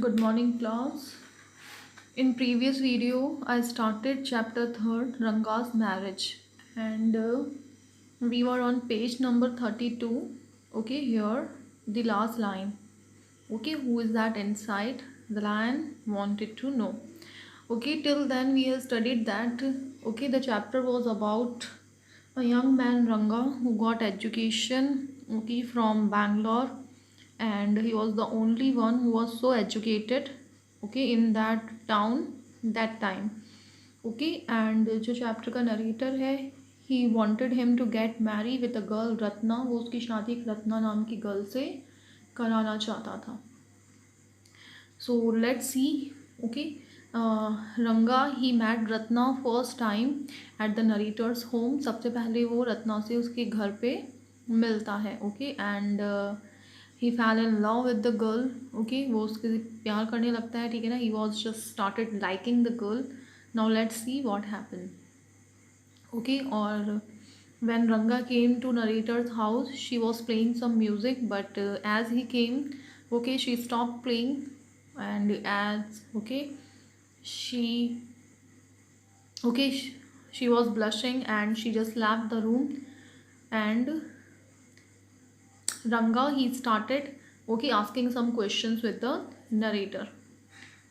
Good morning, class. In previous video, I started chapter 3rd, Ranga's marriage, and we were on page number 32. Okay, here the last line. Okay, who is that inside? The lion wanted to know. Okay, till then we have studied that. Okay, the chapter was about a young man Ranga who got education. Okay, from Bangalore, and he was the only one who was so educated, okay, in that town that time. Okay, and जो chapter का narrator है, he wanted him to get married with a girl Ratna. वो उसकी शादी एक रत्ना नाम की girl से कराना चाहता था. So let's see. Okay, Ranga he met Ratna first time at the narrator's home. सबसे पहले वो रत्ना से उसके घर पे मिलता है. ओके, एंड ही फैल in love with the girl. Okay, वो उसके प्यार करने लगता है. ठीक है ना, he was just started liking the girl. Now let's see what happen. Okay, और when Ranga came to narrator's house, she was playing some music, but as he came, okay, she stopped playing, and as okay, she okay, she was blushing and she just left the room. And Ranga, he started okay asking some questions with the narrator.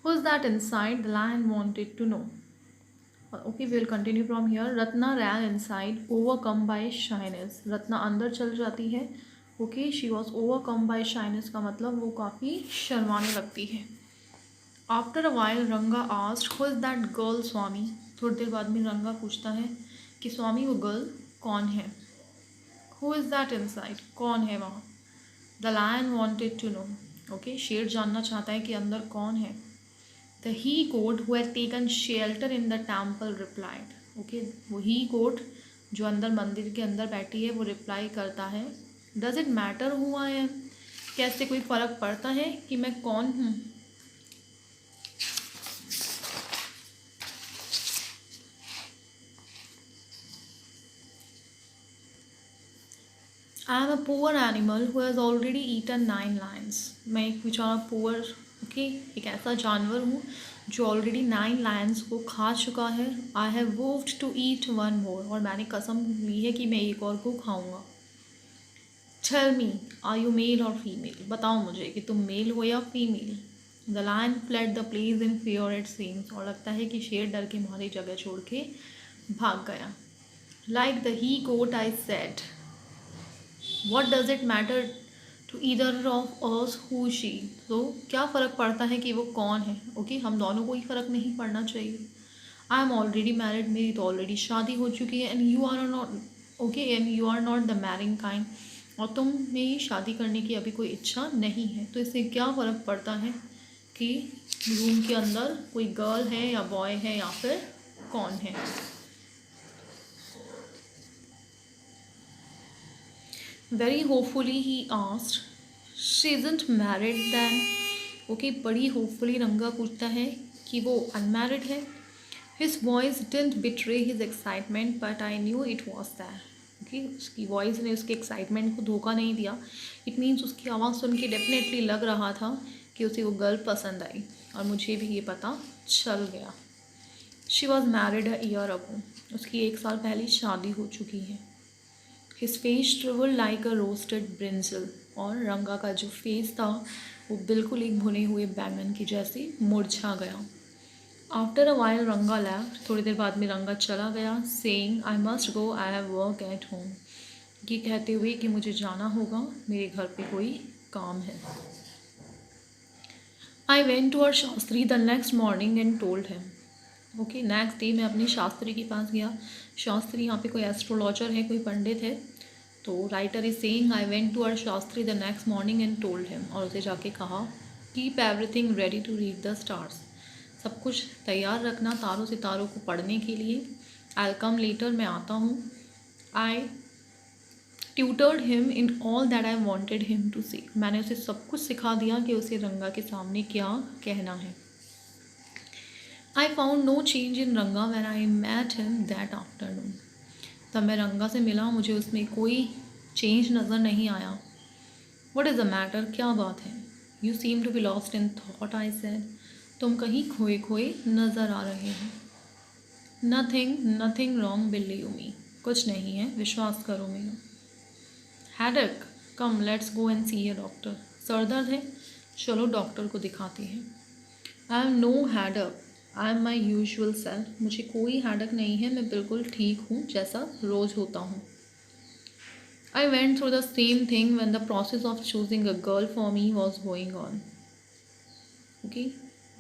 Who's that inside? The lion wanted to know. Okay, we will continue from here. Ratna ran inside, overcome by shyness. Ratna अंदर चल जाती है. Okay, she was overcome by shyness का मतलब वो काफ़ी शर्माने लगती है. After a while, Ranga asked, "Who is that girl, स्वामी?" थोड़ी देर बाद में रंगा पूछता है कि स्वामी वो गर्ल कौन है. Who is that inside? कौन है वहाँ. The lion wanted to know. Okay, शेर जानना चाहता है कि अंदर कौन है. The he goat who had taken shelter in the temple replied. Okay, वो he goat जो अंदर मंदिर के अंदर बैठी है वो रिप्लाई करता है. Does it matter who I am? क्या इससे कोई फ़र्क पड़ता है कि मैं कौन हूँ. I am a poor animal who has already eaten 9 lions. मैं एक बेचारा poor, okay, एक ऐसा जानवर हूँ जो ऑलरेडी 9 लायंस को खा चुका है. I have vowed to eat one more, और मैंने कसम ली है कि मैं एक और को खाऊंगा. Tell me, are you male or female? बताओ मुझे कि तुम मेल हो या female. The lion fled the place in fear it seems. और लगता है कि शेर डर के मारे जगह छोड़ के भाग गया. Like the he goat I said, what does it matter to either of us who she. तो क्या फ़र्क पड़ता है कि वो कौन है. ओके, हम दोनों को ही फ़र्क नहीं पड़ना चाहिए. आई एम ऑलरेडी मैरिड, मेरी तो ऑलरेडी शादी हो चुकी है. And you are not okay, and you are not the marrying kind. और तुम में ही शादी करने की अभी कोई इच्छा नहीं है. तो इससे क्या फ़र्क पड़ता है कि रूम के अंदर कोई गर्ल है या बॉय है या फिर कौन है. Very hopefully he asked, she isn't married then. Okay, बड़ी hopefully रंगा पूछता है कि वो unmarried है. His voice didn't betray his excitement, but I knew it was there. Okay, उसकी voice ने उसके excitement को धोखा नहीं दिया. It means उसकी आवाज़ सुन के definitely लग रहा था कि उसे वो गर्ल पसंद आई, और मुझे भी ये पता चल गया. She was married a year ago. उसकी 1 साल पहले शादी हो चुकी है. His face shriveled like a roasted brinjal. और रंगा का जो फेस था वो बिल्कुल एक भुने हुए बैंगन की जैसे मुरझा गया. आफ्टर अ वाइल रंगा लेफ्ट. थोड़ी देर बाद में रंगा चला गया. Saying, I must go, I have work at home. ये कहते हुए कि मुझे जाना होगा, मेरे घर पे कोई काम है. I went to our Shastri the next morning and told him. Okay, next day मैं अपने शास्त्री के पास गया. शास्त्री यहाँ पे कोई एस्ट्रोलॉजर है, कोई पंडित है. तो writer is saying, I went to our Shastri the next morning and told him. और उसे जाके कहा, keep everything ready to read the stars. सब कुछ तैयार रखना तारों सितारों को पढ़ने के लिए. आई विल कम लेटर, मैं आता हूँ. I tutored him in all that I wanted him to say. मैंने उसे सब कुछ सिखा दिया कि उसे रंगा के सामने क्या कहना है. I found no change in Ranga when I met him that afternoon. तब मैं रंगा से मिला, मुझे उसमें कोई चेंज नज़र नहीं आया. What is the matter? क्या बात है. You seem to be lost in thought, I said. तुम कहीं खोए खोए नज़र आ रहे हो। Nothing wrong, believe me. कुछ नहीं है, विश्वास करो मेरा। Headache, come let's go and see a doctor. सर दर्द है, चलो डॉक्टर को दिखाते हैं। I am no headache, I am my usual self. मुझे कोई हेडेक नहीं है, मैं बिल्कुल ठीक हूँ जैसा रोज़ होता हूँ। I went through the same thing when the process of choosing a girl for me was going on. Okay?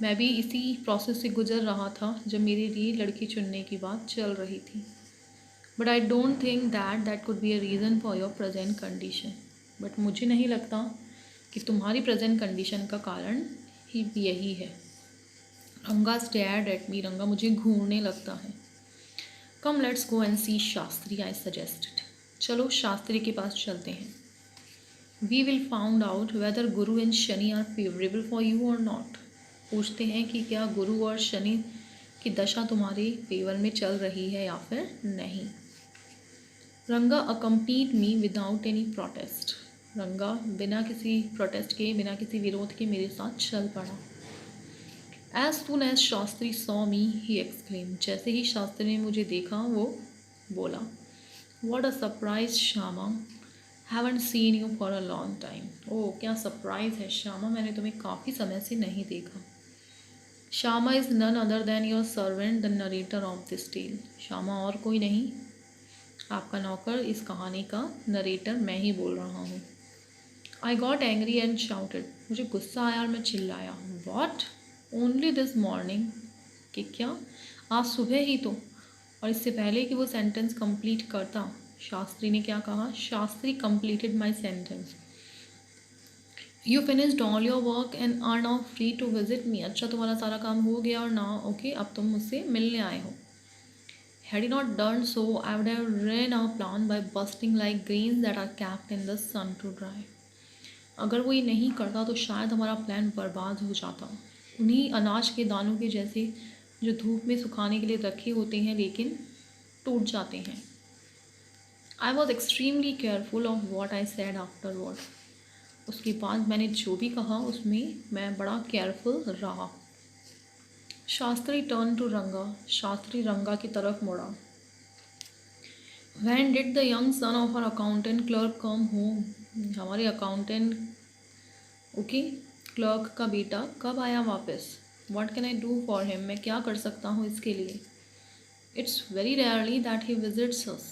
मैं भी इसी प्रोसेस से गुजर रहा था जब मेरे लिए लड़की चुनने की बात चल रही थी। But I don't think that could be a reason for your present condition. But मुझे नहीं लगता कि तुम्हारी प्रेजेंट कंडीशन का कारण ही यही है। रंगा stared at me. रंगा मुझे घूरने लगता है। Come let's go and see Shastri, I suggested. चलो शास्त्री के पास चलते हैं। We will found out whether Guru and Shani are favourable for you और नॉट। पूछते हैं कि क्या गुरु और शनि की दशा तुम्हारे फेवर में चल रही है या फिर नहीं। रंगा accompanied me without any protest. रंगा बिना किसी प्रोटेस्ट के, बिना किसी विरोध के मेरे साथ चल पड़ा। As soon as Shastri saw me he exclaim. जैसे ही शास्त्री ने मुझे देखा वो बोला, What a surprise, Shyama, haven't seen you for a long time. ओह क्या सरप्राइज़ है श्यामा, मैंने तुम्हें काफ़ी समय से नहीं देखा। Shyama is none other than your servant, the narrator of this tale. Shyama और कोई नहीं, आपका नौकर, इस कहानी का नरेटर मैं ही बोल रहा हूँ। I got angry and shouted. मुझे गुस्सा आया और मैं चिल्लाया, What? Only this morning? कि क्या, आज सुबह ही तो। और इससे पहले कि वो सेंटेंस कंप्लीट करता, शास्त्री ने क्या कहा? Shastri completed my sentence. You finished all your work and are now free to visit me. अच्छा, तुम्हारा सारा काम हो गया और ना ओके, अब तुम मुझसे मिलने आए हो। Had he not done so I would have run our plan by bursting like grains that are kept in the sun to dry. अगर वो ये नहीं करता तो शायद हमारा प्लान बर्बाद हो जाता, उन्हीं अनाज के दानों के जैसे जो धूप में सुखाने के लिए रखे होते हैं लेकिन टूट जाते हैं। I was extremely careful of what I said afterward. उसके बाद मैंने जो भी कहा उसमें मैं बड़ा केयरफुल रहा। शास्त्री टर्न टू रंगा। शास्त्री रंगा की तरफ मुड़ा। When did the young son of our accountant clerk come home? हमारे अकाउंटेंट क्लर्क का बेटा कब आया वापस? What can I do for him? मैं क्या कर सकता हूँ इसके लिए? It's very rarely that he visits us.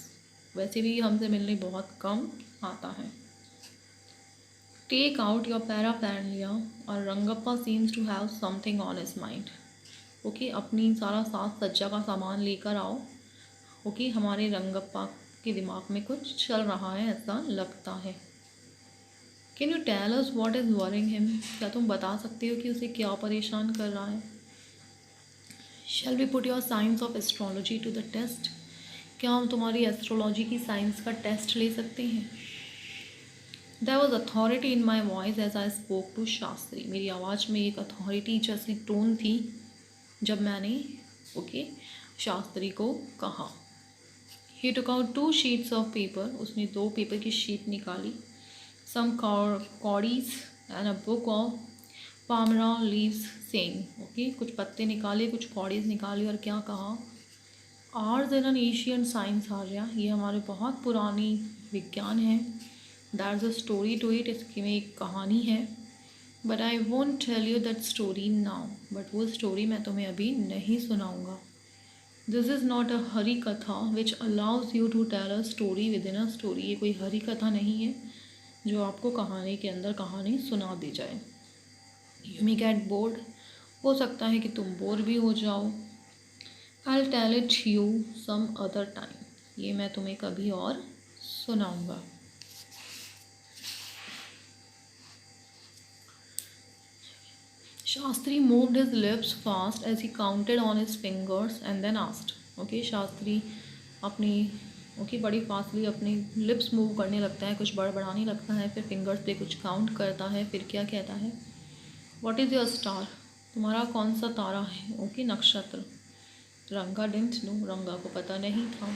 वैसे भी हमसे मिलने बहुत कम आता है। Take out your paraphernalia और Rangappa seems to have something on his mind. अपनी सारा साज सज्जा का सामान लेकर आओ। हमारे रंगप्पा के दिमाग में कुछ चल रहा है ऐसा लगता है। Can you tell us what is worrying him? क्या तुम बता सकते हो कि उसे क्या परेशान कर रहा है? Shall we put your science of astrology to the test? क्या हम तुम्हारी एस्ट्रोलॉजी की साइंस का टेस्ट ले सकते हैं? There was authority in my voice as I spoke to Shastri. मेरी आवाज़ में एक अथॉरिटी जैसी टोन थी जब मैंने शास्त्री को कहा। He took out 2 sheets of paper. उसने 2 पेपर की शीट निकाली। Some caudies and a book of palmyra leaves saying, कुछ पत्ते निकाले, कुछ कॉडीज निकाली और क्या कहा? Ours is an ancient science, Arya, ये हमारे बहुत पुरानी विज्ञान है। There's a story to it, इसकी में एक कहानी है। But I won't tell you that story now. But वो स्टोरी मैं तुम्हें अभी नहीं सुनाऊंगा। This is not a हरी कथा which allows you to tell a story within a story. ये कोई हरी कथा नहीं है जो आपको कहानी के अंदर कहानी सुना दी जाए। You may get bored. हो सकता है कि तुम बोर भी हो जाओ। I'll tell it you some other time. ये मैं तुम्हें कभी और सुनाऊंगा। Shastri moved his lips fast as he counted on his fingers and then asked. Shastri अपनी बड़ी फास्टली अपनी लिप्स मूव करने लगता है, कुछ बड़बड़ाने लगता है, फिर फिंगर्स पे कुछ काउंट करता है, फिर क्या कहता है? What is your star? तुम्हारा कौन सा तारा है? नक्षत्र। रंगा didn't know. रंगा को पता नहीं था।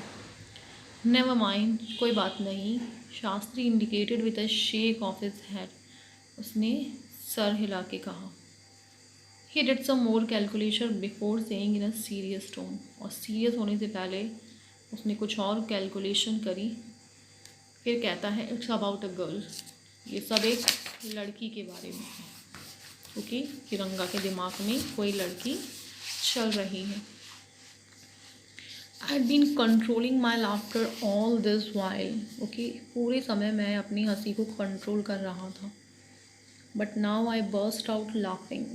Never mind, कोई बात नहीं। Shastri indicated with a shake of his head. उसने सर हिला के कहा। He did some more calculation before saying in a serious tone, और सीरियस होने से पहले उसने कुछ और कैलकुलेशन करी। फिर कहता है इट्स अबाउट अ गर्ल, ये सब एक लड़की के बारे में है। ओके, कि रंगा के दिमाग में कोई लड़की चल रही है। I had been controlling my laughter all this while. Okay, पूरे समय मैं अपनी हंसी को कंट्रोल कर रहा था। But now I burst out laughing,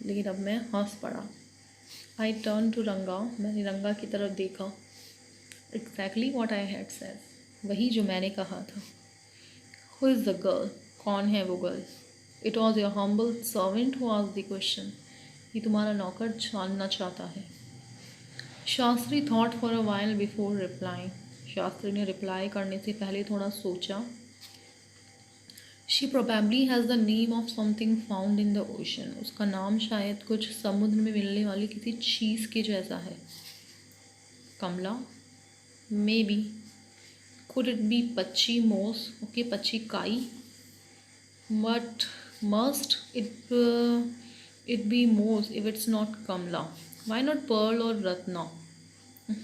लेकिन अब मैं हंस पड़ा। आई टर्न टू रंगा, मैंने रंगा की तरफ देखा। Exactly what I had said, वही जो मैंने कहा था। हु इज़ द गर्ल, कौन है वो girl? It was your humble servant who asked the question, ये तुम्हारा नौकर जानना चाहता है। Shastri thought for a while before replying, Shastri ने रिप्लाई करने से पहले थोड़ा सोचा। She probably has the name of something found in the ocean, उसका नाम शायद कुछ समुद्र में मिलने वाली किसी चीज़ के जैसा है। Kamala, maybe, could it be pachchi moss, okay pachchi काई, but must it be moss if it's not Kamala, why not pearl और रत्ना?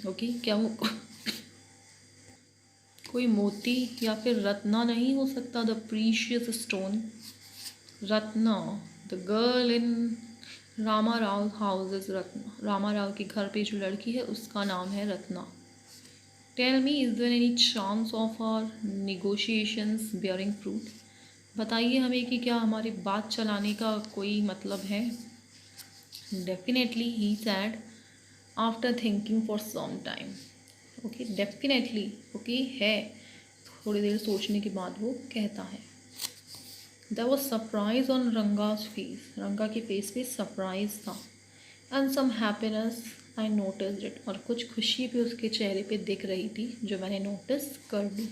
ओके, क्या वो कोई मोती या फिर रत्ना नहीं हो सकता? The precious stone, Ratna. The girl in Rama Rao house is Ratna, Rama Rao के घर पे जो लड़की है उसका नाम है Ratna. Tell me, is there any chance of our negotiations bearing fruit, बताइए हमें कि क्या हमारी बात चलाने का कोई मतलब है? Definitely, he said after thinking for some time. Okay, definitely, okay है, थोड़ी देर सोचने के बाद वो कहता है। There was surprise on Ranga's face, Ranga के फेस पे सरप्राइज था। And some happiness, I noticed it, और कुछ खुशी भी उसके चेहरे पे दिख रही थी जो मैंने नोटिस कर ली।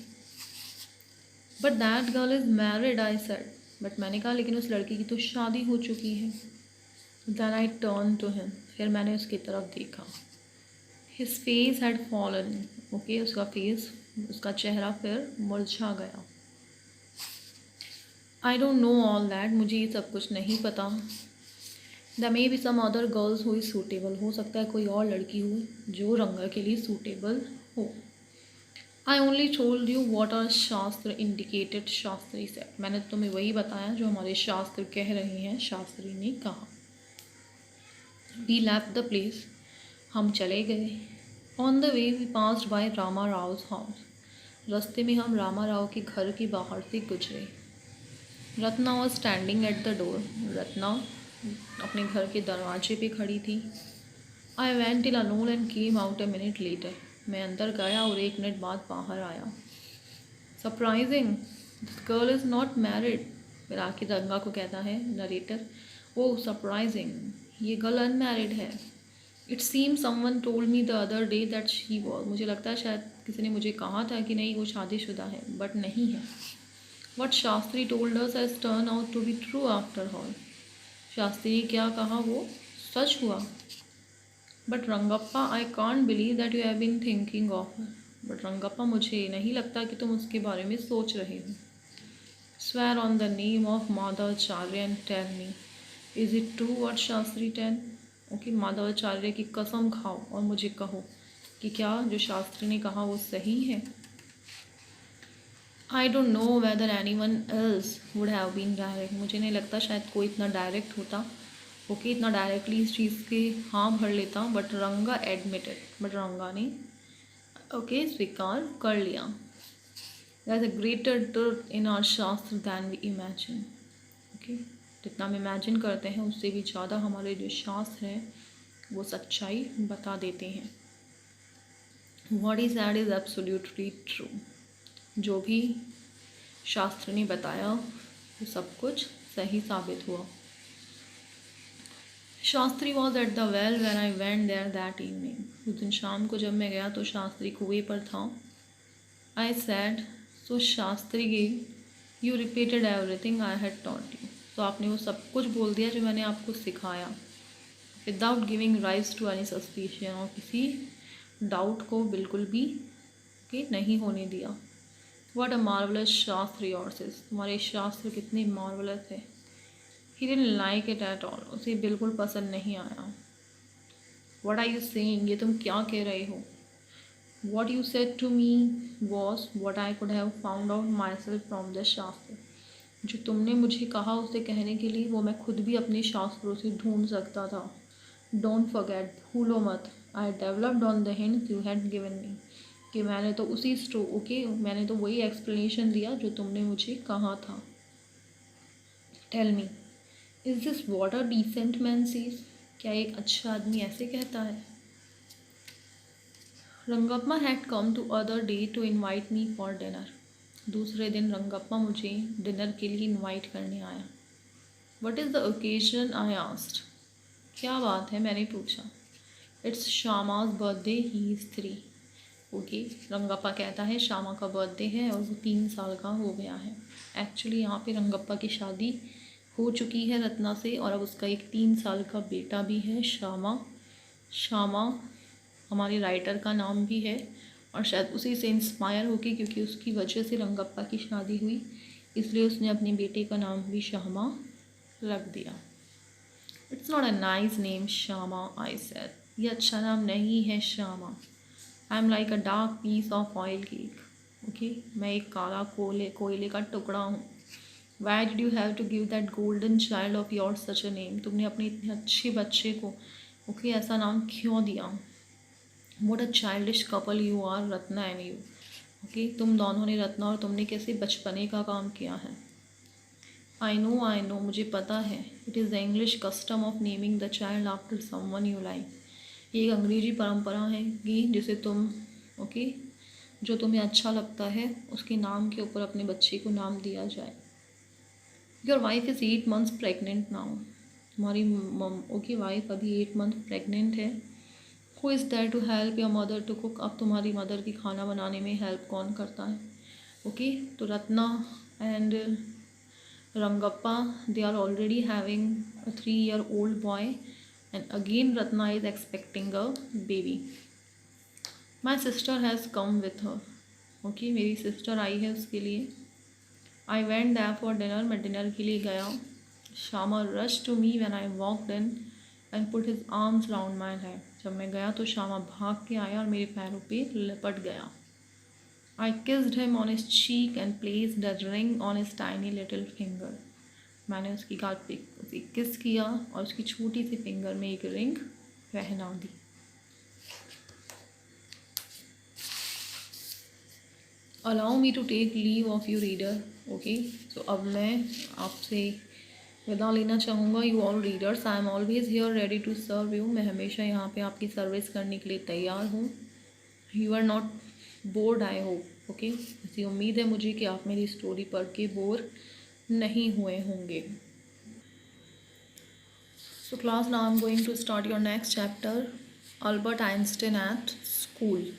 But that girl is married, I said, but मैंने कहा लेकिन उस लड़की की तो शादी हो चुकी है। Then I turn to him, फिर मैंने उसकी तरफ देखा। His face had fallen, okay, उसका फेस, उसका चेहरा फिर मुरझा गया। I don't know all that, मुझे ये सब कुछ नहीं पता। The may be some other girls who is suitable, हो सकता है कोई और लड़की हो जो रंगा के लिए सूटेबल हो। I only told you what our shastra indicated, Shastri said, मैंने तुम्हें वही बताया जो हमारे शास्त्र कह रहे हैं, शास्त्री ने कहा। वी लेफ्ट द प्लेस, हम चले गए। On the way we passed by Rama Rao's house, रास्ते में हम रामा राव के घर के बाहर से गुजरे। Ratna was standing at the door, Ratna अपने घर के दरवाजे पे खड़ी थी। I went in alone and came out a minute later, मैं अंदर गया और 1 मिनट बाद बाहर आया। Surprising, this girl is not married, फिर आखिर रंगा को कहता है नरेटर, ओह सरप्राइजिंग, ये गर्ल अनमैरिड है। It seem someone told me the other day that she was, मुझे लगता है शायद किसी ने मुझे कहा था कि नहीं वो शादीशुदा है, बट नहीं है। What Shastri told us has turned out to be true after all, Shastri क्या कहा वो सच हुआ। But Rangappa, I can't believe that you have been thinking of her, but Rangappa मुझे नहीं लगता कि तुम उसके बारे में सोच रहे हो। Swear on the name of Madhvacharya and tell me, is it true what Shastri tell, okay, Madhvacharya की कसम खाओ और मुझे कहो कि क्या जो शास्त्री ने कहा वो सही है। I don't know whether anyone else would have been direct, मुझे नहीं लगता शायद कोई इतना डायरेक्ट होता, ओके, इतना डायरेक्टली इस चीज़ के हाँ भर लेता। बट रंगा एडमिटेड, बट रंगा ने ओके स्वीकार कर लिया। There is a greater truth in our shastra than we imagine, okay, जितना हम इमेजिन करते हैं उससे भी ज़्यादा हमारे जो शास्त्र हैं वो सच्चाई बता देते हैं। What is that is absolutely true, जो भी शास्त्र ने बताया वो सब कुछ सही साबित हुआ। Shastri was at the well when I went there that evening, उस दिन शाम को जब मैं गया तो शास्त्री कुएं पर था। आई sad, so Shastri you repeated everything I had taught you, तो आपने वो सब कुछ बोल दिया जो मैंने आपको सिखाया, without giving rise to any suspicion, और किसी डाउट को बिल्कुल भी नहीं होने दिया। What a marvellous shastra yours is, तुम्हारे शास्त्र कितने मार्वलस है। He didn't like it at all, उसे बिल्कुल पसंद नहीं आया। व्हाट आर यू सेइंग, ये तुम क्या कह रहे हो? What you said to me was what I could have found out myself from the शास्त्र। जो तुमने मुझे कहा उसे कहने के लिए वो मैं खुद भी अपने शास्त्रों से ढूंढ सकता था। डोंट फॉरगेट, भूलो मत, I developed on the hint you had given me, कि मैंने तो मैंने तो वही एक्सप्लेनेशन दिया जो तुमने मुझे कहा था। Tell me, is this what a decent man says, क्या एक अच्छा आदमी ऐसे कहता है? Rangappa had come to other day to invite me for dinner. दूसरे दिन रंगप्पा मुझे डिनर के लिए इनवाइट करने आया। What is the occasion, I asked. क्या बात है, मैंने पूछा। It's Shyama's birthday, he is 3। Okay, Rangappa कहता है श्यामा का बर्थडे है और वो 3 साल का हो गया है। एक्चुअली यहाँ पे रंगप्पा की शादी हो चुकी है रत्ना से, और अब उसका एक 3 साल का बेटा भी है, श्यामा। श्यामा हमारे राइटर का नाम भी है, और शायद उसी से इंस्पायर होके, क्योंकि उसकी वजह से रंगप्पा की शादी हुई, इसलिए उसने अपने बेटे का नाम भी श्यामा रख दिया। It's not a nice name Shyama, I said. ये अच्छा नाम नहीं है Shyama. I am like a dark piece of oil cake. Okay, मैं एक काला कोयले का टुकड़ा हूँ। Why did you have to give that golden child of your such a name, तुमने अपने इतने अच्छे बच्चे को ऐसा नाम क्यों दिया? What a childish couple you are, Ratna and you. Okay, तुम दोनों ने, रत्ना और तुमने, कैसे बचपने का काम किया है। आई नो, मुझे पता है। It is the English custom of naming the child after someone you like. ये एक अंग्रेजी परंपरा है कि जिसे तुम जो तुम्हें अच्छा लगता है उसके नाम के ऊपर अपने बच्चे को नाम दिया जाए। Your wife is 8 months pregnant now. तुम्हारी वाइफ अभी 8 month प्रेगनेंट है। Who is there to help your mother to cook, अब तुम्हारी मदर की खाना बनाने में हेल्प कौन करता है? ओके, तो Ratna and Rangappa, they are already having a 3-year-old boy, and again Ratna is expecting a baby. My sister has come with her. Okay, मेरी सिस्टर आई है उसके लिए। I went there for dinner, मैं डिनर के लिए गया। Shyama rush to me when I walked in and put his arms round my head. जब मैं गया तो श्यामा भाग के आया और मेरे पैरों पे लिपट गया। I kissed him on his cheek and placed the ring on his tiny little finger. मैंने उसकी गाल पे उसे किस किया और उसकी छोटी सी फिंगर में एक रिंग पहना दी। Allow me to take leave of you reader. Okay, तो अब मैं आपसे विदा लेना चाहूँगा। You all readers, I am always here ready to serve you. मैं हमेशा यहाँ पे आपकी सर्विस करने के लिए तैयार हूँ। You are not bored, I hope. Okay, ऐसी उम्मीद है मुझे कि आप मेरी स्टोरी पढ़ के बोर नहीं हुए होंगे। So class, now I am going to start your next chapter, Albert Einstein at school.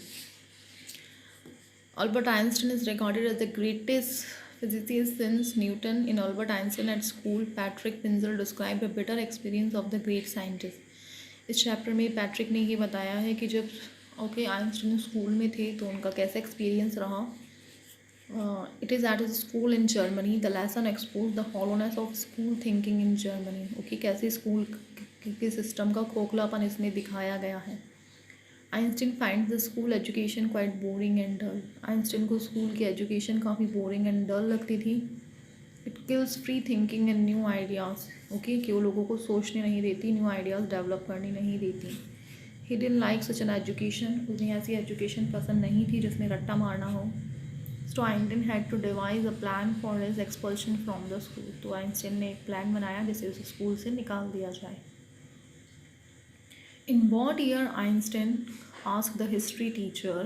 Albert Einstein is regarded as the greatest physicist since Newton. In Albert Einstein at school, Patrick Pinzel described a bitter experience of the great scientist. इस chapter में Patrick ने ये बताया है कि जब Einstein school में थे तो उनका कैसा एक्सपीरियंस रहा। It is at school in Germany, the lesson expose the hollowness of school thinking in Germany. Okay, कैसे स्कूल के सिस्टम का खोखलापन इसमें दिखाया गया है। Einstein find the school education quite boring and dull. Einstein को स्कूल की एजुकेशन काफ़ी बोरिंग एंड डल लगती थी। It kills free thinking and new ideas. Okay, कि वो लोगों को सोचने नहीं देती, न्यू आइडियाज़ डेवलप करने नहीं देती। ही didn't like such an education, उन्हें ऐसी एजुकेशन पसंद नहीं थी जिसमें रट्टा मारना हो। So Einstein had to devise a plan for his expulsion from the school. तो आइंस्टीन ने एक प्लान बनाया जिससे उसे स्कूल से निकाल दिया जाए। In what year, Einstein asked the history teacher,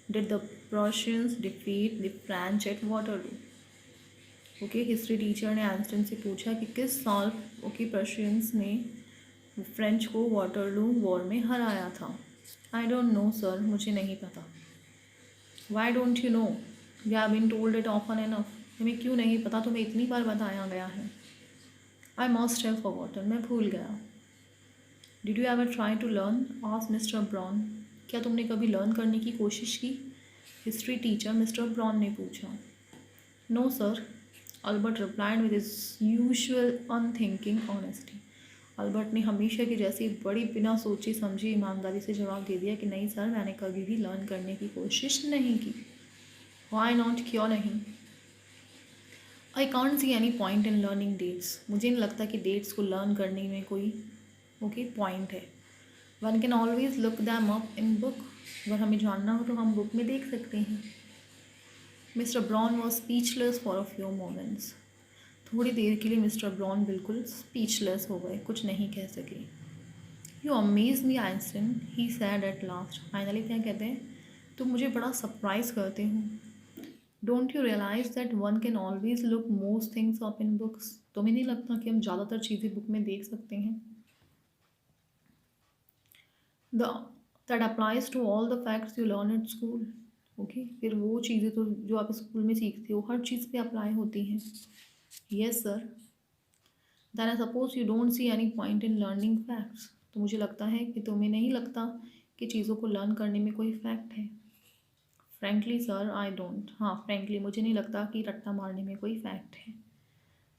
did the Prussians defeat the French at Waterloo? Okay, history teacher ने आइंस्टीन से पूछा कि किस साल प्रशियंस ने फ्रेंच को वाटरलू वॉर में हराया था। आई डोंट नो सर, मुझे नहीं पता। Why don't you know, we have been told it often enough. हमें क्यों नहीं पता, तुम्हें इतनी बार बताया गया है। आई मस्ट हैव फॉरगॉटन, मैं भूल गया। Did you ever try to learn, asked Mr Brown. क्या तुमने कभी लर्न करने की कोशिश की? हिस्ट्री टीचर मिस्टर ब्राउन ने पूछा। No sir, Albert replied with his usual unthinking honesty. Albert ने हमेशा की जैसी बड़ी बिना सोची समझी ईमानदारी से जवाब दे दिया कि नहीं सर, मैंने कभी भी लर्न करने की कोशिश नहीं की। वाई नॉट, क्यों नहीं? I can't see any point in learning dates. मुझे नहीं लगता कि डेट्स को लर्न करने में कोई पॉइंट है। One can always look them up in book. अगर हमें जानना हो तो हम बुक में देख सकते हैं। Mister brown was speechless for a few moments. थोड़ी देर के लिए मिस्टर ब्राउन बिल्कुल स्पीचलेस हो गए, कुछ नहीं कह सके। You amaze me Einstein, he said at last. Finally क्या कहते हैं? तुम मुझे बड़ा सरप्राइज करते हो। Don't you realise that one can always look most things up in books. तुम्हें नहीं लगता कि हम ज़्यादातर चीज़ें बुक में देख सकते हैं? The that applies to all the facts you learn at school. Okay, फिर वो चीज़ें तो जो आप स्कूल में सीखते हो हर चीज़ पे अप्लाई होती हैं। Yes sir. Then I suppose you don't see any point in learning facts. तो मुझे लगता है कि तुम्हें नहीं लगता कि चीज़ों को लर्न करने में कोई फैक्ट है। Frankly sir I don't. हाँ, फ्रेंकली मुझे नहीं लगता कि रट्टा मारने में कोई फैक्ट है।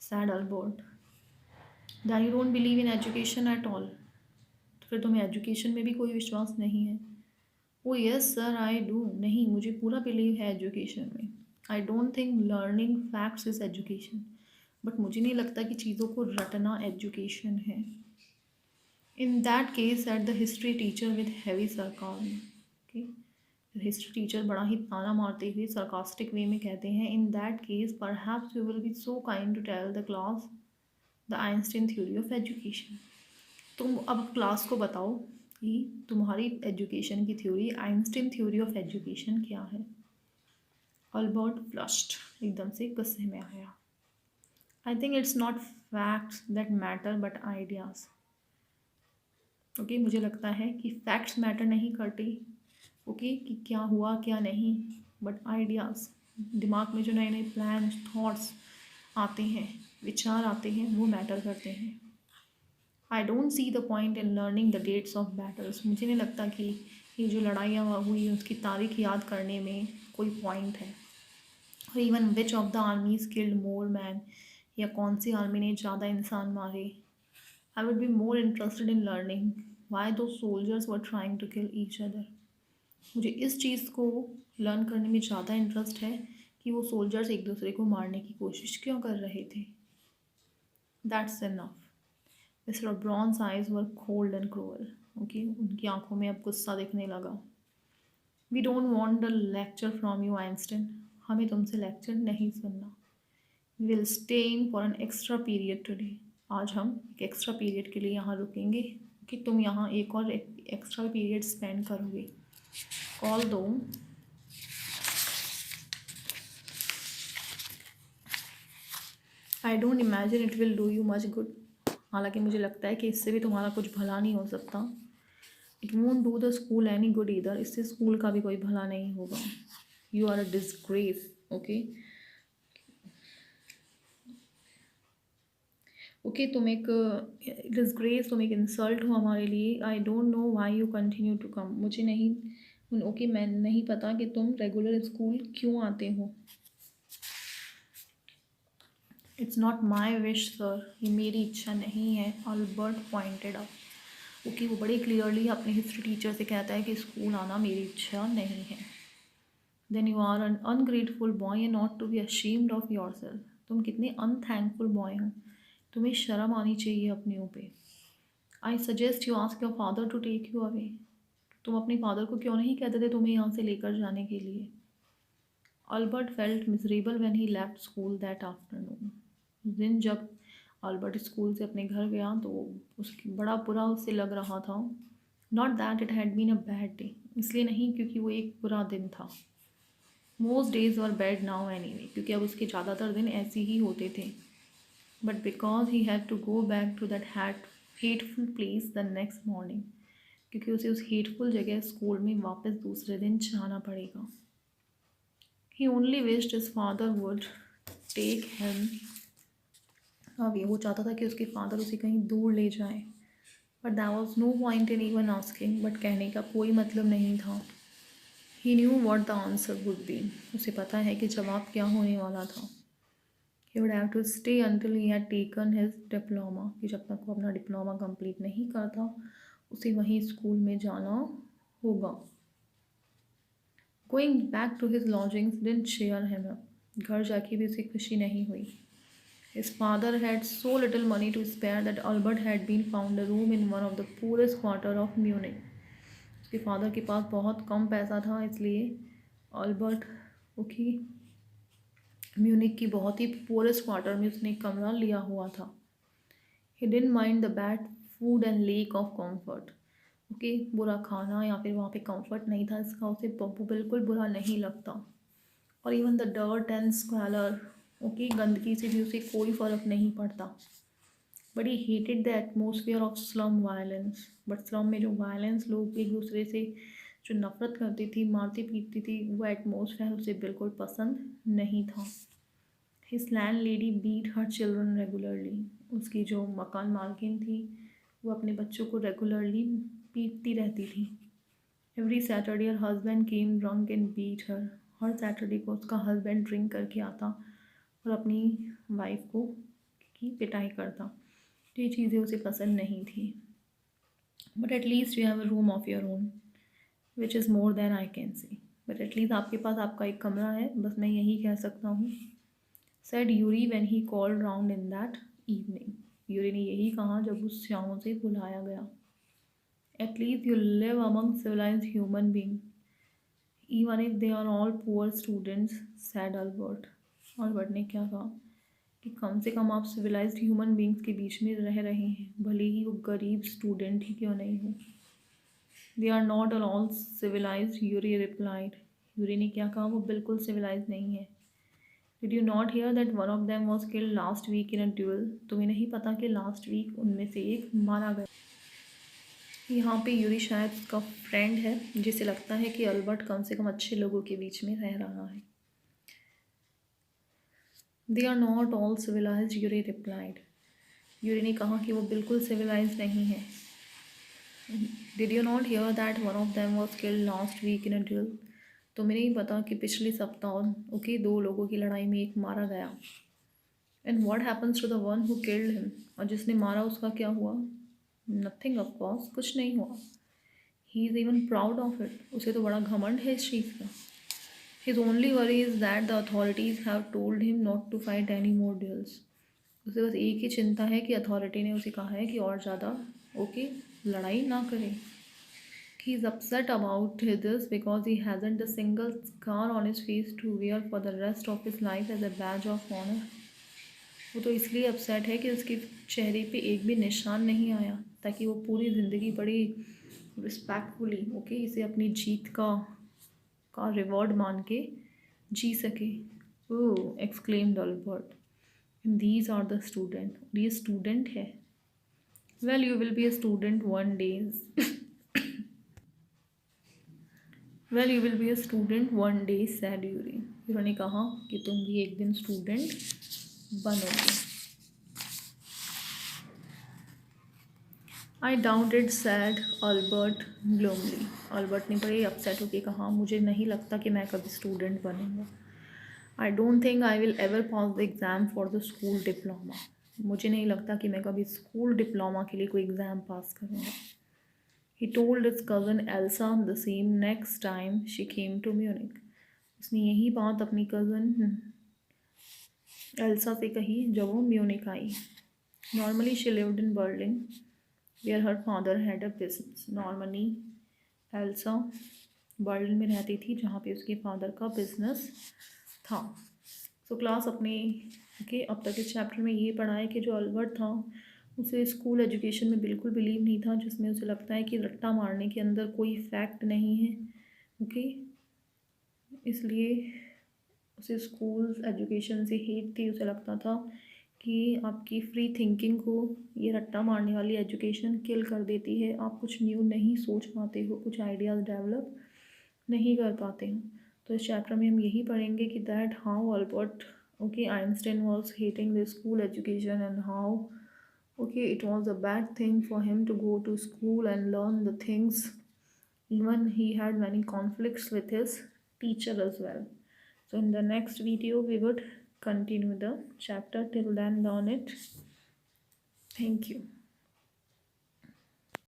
Said Albert. Then you don't believe in education at all. तो फिर तुम्हें एजुकेशन में भी कोई विश्वास नहीं है? ओ यस सर आई डू। नहीं, मुझे पूरा बिलीव है एजुकेशन में। I don't think learning facts is education. But मुझे नहीं लगता कि चीज़ों को रटना एजुकेशन है। इन that case at the history teacher with heavy sarcasm. Okay, history teacher बड़ा ही ताना मारते हुए सरकास्टिक वे में कहते हैं, in that case perhaps you will be so kind to tell the class the Einstein theory of education. तुम अब class को बताओ कि तुम्हारी एजुकेशन की theory, Einstein theory of education क्या है? अल्बर्ट फ्लश्ड, एकदम से गुस्से में आया। I think it's not facts that matter but ideas. Okay, मुझे लगता है कि फैक्ट्स मैटर नहीं करते, ओके, कि क्या हुआ क्या नहीं, बट आइडियाज़, दिमाग में जो नए नए प्लान थॉट्स आते हैं, विचार आते हैं, वो मैटर करते हैं। I don't see the point in learning the dates of battles. मुझे नहीं लगता कि ये जो लड़ाइयाँ हुई उसकी तारीख याद करने में कोई पॉइंट है। और even which of the armies killed more man, या कौन सी आर्मी ने ज़्यादा इंसान मारे। I would be more interested in learning why do soldiers were trying to kill each other. मुझे इस चीज़ को लर्न करने में ज़्यादा इंटरेस्ट है कि वो सोल्जर्स एक दूसरे को मारने की कोशिश क्यों कर रहे थे। That's enough. Mr Brown's eyes were cold and cruel. Okay, उनकी आंखों में अब गुस्सा दिखने लगा। We don't want the lecture from you Einstein. हमें तुमसे लेक्चर नहीं सुनना। We will stay in for an extra period today. आज हम एक एक्स्ट्रा पीरियड के लिए यहाँ रुकेंगे कि तुम यहाँ एक और एक्स्ट्रा पीरियड स्पेंड करोगे। कॉल दो I don't imagine it will do you much good. हालांकि मुझे लगता है कि इससे भी तुम्हारा कुछ भला नहीं हो सकता। It won't do the school any good either. इससे स्कूल का भी कोई भला नहीं होगा। You are a disgrace. Okay okay, तुम एक डिसग्रेस, तुम एक इंसल्ट हो हमारे लिए। I don't know why you continue to come. मुझे नहीं ओके, मैं नहीं पता कि तुम रेगुलर स्कूल क्यों आते हो। It's not my wish sir. ये मेरी इच्छा नहीं है। Albert pointed out. ओके, वो बड़े क्लियरली अपने हिस्ट्री टीचर से कहता है कि स्कूल आना मेरी इच्छा नहीं है। Then you are an ungrateful boy and not to be ashamed of your self. तुम कितने अनथैंकफुल बॉय हो, तुम्हें शर्म आनी चाहिए अपने ऊपर। I suggest you ask your father to take you away. तुम अपने फादर को क्यों नहीं कहते थे तुम्हें यहाँ से लेकर जाने के लिए। Albert felt miserable when he left school that afternoon. उस दिन जब अल्बर्ट स्कूल से अपने घर गया तो उसकी बड़ा बुरा उससे लग रहा था। Not that it had been a bad day, इसलिए नहीं क्योंकि वो एक बुरा दिन था। Most days were bad now any way, क्योंकि अब उसके ज़्यादातर दिन ऐसे ही होते थे। But because he had to go back to that hateful place the next morning, क्योंकि उसे उस हेटफुल जगह स्कूल में वापस दूसरे दिन जाना पड़ेगा। He only wished his father would take him away. वो चाहता था कि उसके फादर उसे कहीं दूर ले जाए। But that was no point in even asking. But कहने का कोई मतलब नहीं था। He knew what the answer would be. उसे पता है कि जवाब क्या होने वाला था। He would have to stay until he had taken his diploma, कि जब तक वो अपना डिप्लोमा कंप्लीट नहीं करता उसे वहीं स्कूल में जाना होगा. Going back to his lodgings didn't cheer him up. घर जाके भी उसे खुशी नहीं हुई. His father had so little money to spare that Albert had been found a room in one of the poorest quarter of Munich. उसके father के पास बहुत कम पैसा था, इसलिए अल्बर्ट ओके म्यूनिक की बहुत ही पोरेस्ट क्वार्टर में उसने एक कमरा लिया हुआ था. He didn't mind the bad food and lake of comfort. Okay, बुरा खाना या फिर वहाँ पे कंफर्ट नहीं था इसका उसे बिल्कुल बुरा नहीं लगता. और even the dirt and squalor, okay, गंदगी से भी उसे कोई फ़र्क नहीं पड़ता. But he hated the atmosphere of slum violence. But slum में जो वायलेंस, लोग एक दूसरे से जो नफरत करती थी, मारती पीटती थी, वो एटमोसफेयर उसे बिल्कुल पसंद नहीं था. His land lady beat her children regularly. उसकी जो मकान मालकिन थी वो अपने बच्चों को रेगुलरली पीटती रहती थी. Every Saturday her husband came drunk and beat her. हर सैटरडे को उसका हस्बैंड ड्रिंक करके आता और अपनी वाइफ को की पिटाई करता. तो ये चीज़ें उसे पसंद नहीं थी. But at least you have a room of your own which is more than I can see. But at least आपके पास आपका एक कमरा है, बस मैं यही कह सकता हूँ. Said Yuri when he called round in that evening. Yuri ने यही कहा जब उस शाम से बुलाया गया. At least you live among civilised human being even if they are all poor students, said Albert. Albert ने क्या कहा कि कम से कम आप सिविलाइज्ड ह्यूमन बींग्स के बीच में रह रहे हैं, भले ही वो गरीब स्टूडेंट ही क्यों नहीं हो. They are not all civilised, Yuri replied. Yuri ने क्या कहा, वो बिल्कुल सिविलाइज नहीं है. Did you not hear that one of them was killed last week in a duel. तुम्हें नहीं पता कि लास्ट वीक उनमें से एक मारा गया. यहाँ पे यूरी शायद उसका फ्रेंड है जिसे लगता है कि अल्बर्ट कम से कम अच्छे लोगों के बीच में रह रहा है. They are not all civilise, Yuri replied. Yuri ने कहा कि वो बिल्कुल सिविलाइज नहीं है. Did you not hear that one of them was killed last week in a duel. तुम्हें नहीं पता कि पिछले सप्ताह ओके 2 लोगों की लड़ाई में एक मारा गया. And what happens to the one who killed him. और जिसने मारा उसका क्या हुआ. नथिंग, ऑफ कोर्स कुछ नहीं हुआ. He is even proud of it. उसे तो बड़ा घमंड है इस चीज़ का. His only worry is that the authorities have told him not to fight any more duels. उसे बस एक ही चिंता है कि अथॉरिटी ने उसे कहा है कि और ज़्यादा ओके लड़ाई ना करे. He is upset about this because he hasn't a single scar on his face to wear for the rest of his life as a badge of honor. वो तो इसलिए अपसेट है कि उसके चेहरे पे एक भी निशान नहीं आया ताकि वो पूरी ज़िंदगी बड़ी रिस्पेक्टफुली ओके इसे अपनी जीत का रिवॉर्ड मान के जी सके. Oh, exclaimed Albert. These are the student. ये स्टूडेंट है. Well, you will be a student one day. Well, you will be a student one day, said Yuri. उन्होंने कहा कि तुम भी एक दिन स्टूडेंट बनोगे. I doubt it, said Albert gloomily. Albert ने बड़े अपसेट होकर कहा, मुझे नहीं लगता कि मैं कभी स्टूडेंट बनूंगा. I don't think I will ever pass the exam for the school diploma. मुझे नहीं लगता कि मैं कभी स्कूल डिप्लोमा के लिए कोई एग्ज़ाम पास करूँगा. He told his cousin Elsa the same next time she came to Munich. उसने यही बात अपनी कज़न एल्सा से कही जब वो Munich I. Normally she lived in Berlin where her father had a business. Normally Elsa Berlin में रहती थी जहाँ पे उसके फादर का बिजनेस था. सो क्लास अपने के अब तक इस चैप्टर में ये पढ़ा है कि जो अल्बर्ट था उसे स्कूल एजुकेशन में बिल्कुल बिलीव नहीं था, जिसमें उसे लगता है कि रट्टा मारने के अंदर कोई फैक्ट नहीं है. ओके, इसलिए उसे स्कूल एजुकेशन से हेट थी. उसे लगता था कि आपकी फ्री थिंकिंग को ये रट्टा मारने वाली एजुकेशन किल कर देती है. आप कुछ न्यू नहीं सोच पाते हो, कुछ आइडियाज़ डेवलप नहीं कर पाते हो. तो इस चैप्टर में हम यही पढ़ेंगे कि that how Albert okay Einstein was hating the school education and how okay it was a bad thing for him to go to school and learn the things. Even he had many conflicts with his teacher as well. So in the next video we would continue the chapter. Till then, learn it. Thank you.